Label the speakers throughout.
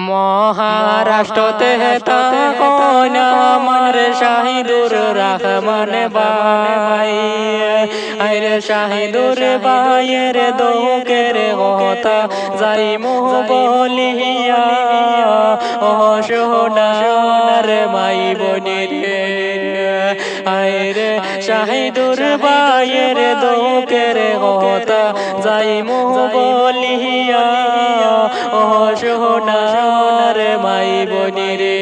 Speaker 1: মহারাষ্ট্রতে তখন আমার শাহিদুর রহমান ভাই, আরে শাহিদুর ভাইয়ের দুঃখের কথা যাইমু বলিয়া, ও সোনার মাই বোনেরে, আরে শাহিদুর ভাইয়ের দুঃখের কথা যাইমু বলিয়া, ও সোনার মাই বোনেরে,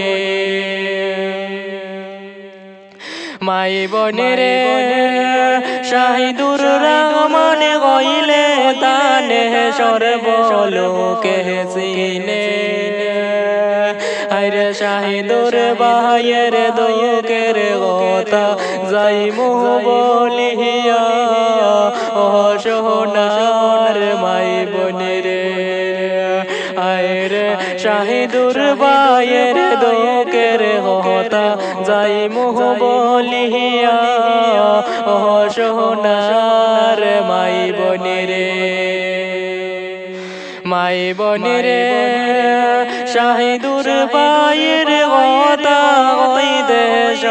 Speaker 1: মাই বোনেরে। শাহিদুর রহমান গইলে তানে সর্বলোকে চিনে, আরে শাহিদুর ভাইয়ের দুঃখের কথা যাইমু বলিয়া, ও সোনার মাই বোনেরে, আরে শাহিদুর ভাইয়ের দুঃখের কথা যাইমু বলিয়া, ও সোনার মাই বোনেরে, মাই বোনেরে। শাহিদুর ভাইয়ের কথা ওই দেশ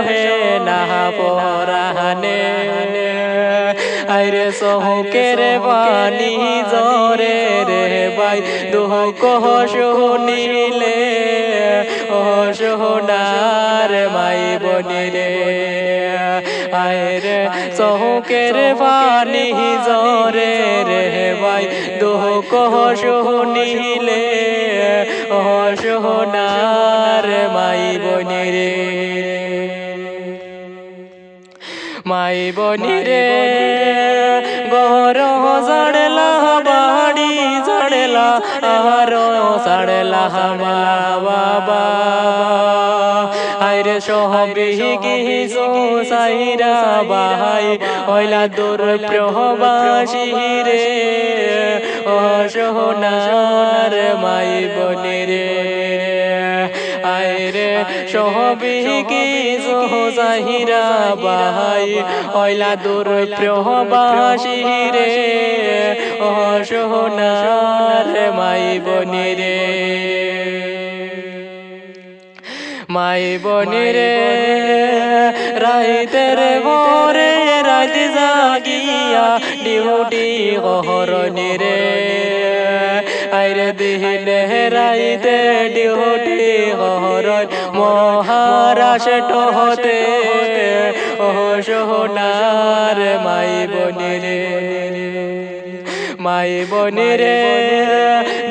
Speaker 1: হে না পরানে, আরে সহকের বাণী জরে রে ভাই দুঃখ শুনিলে, ও সোনার মাই বোনেরে, আরে সহকের বাণী জরে রে ভাই দুঃখ শুনিলে, ও সোনার মাই বোনেরে, মাই বোনেরে। গর জড়লা বাড়ি জড়লা আরো জড়লা মা বাবা, আরে সহবি কিছু সাইরা বাহাই হইলা দূর প্রবাসী রে, ও সোনার মাই বোনেরে, আরে সহবি কিছু সাইরা বাহাই হইলা দূর প্রবাসী রে, ও সোনার মাই বোনেরে, মাই বোনেরে। রাইতের ভোরে রাত জাগিয়া ডিউটি গহরনি রে, আইরে দিনে রাইতে ডিউটি গহরন মহারাষ্ট্র হতে, ও সোনার মাই বোনেরে, মাই বোনেরে।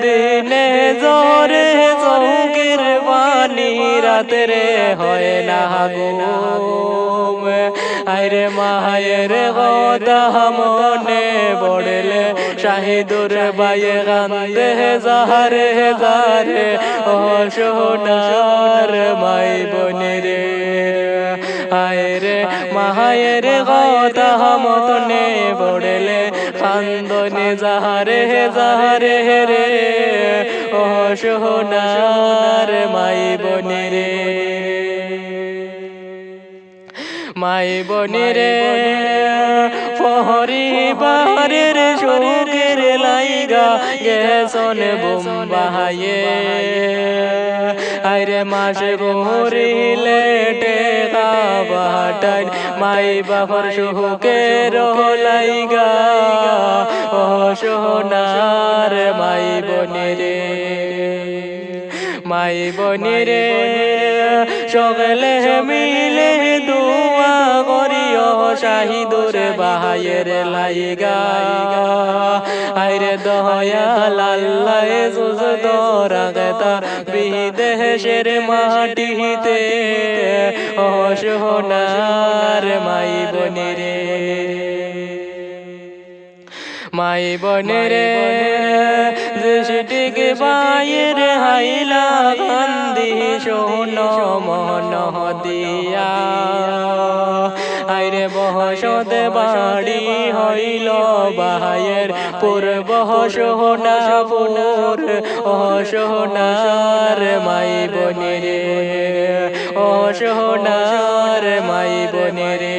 Speaker 1: দিনে জোরে চৌকির বাণী রাত্রে হয় না ঘুম, আরে মায়ের কথা মনে পড়লে শাহিদুর ভাইয়ে কান্দে যারে যারে, ও সোনার মাই বোনেরে, আরে মায়ের কথা মনে পড়লে কান্দনে যারে যারে রে, ও সোনার মাই বোনেরে, মাই বোনেরে। পরিবারের সুখের লাইগা গেছন বোম্বাইয়ে, আরে মাসে ভরিলে টেকা বাটাই মাই বাবার সুখের লাইগা, ও সোনার মাই বোনেরে, মাই বোনেরে। সকলে মিলে দুয়া করিও শাহিদুর ভাইয়ের লাইগা, আইরে দয়াল আল্লাহ সুস্থ রাখে তার বিদেশের মাটিতে, ও সোনার মাই বোনেরে, মাই বোনেরে। দৃষ্টিকে বাইর হাইলা কান্দি শোন মন দিয়া, আইরে বহসত বাড়ি হইল বাহায়ের পূর্ব সোনাপুর, ও সোনার মাই বোনেরে, ও সোনার মাই বোনেরে।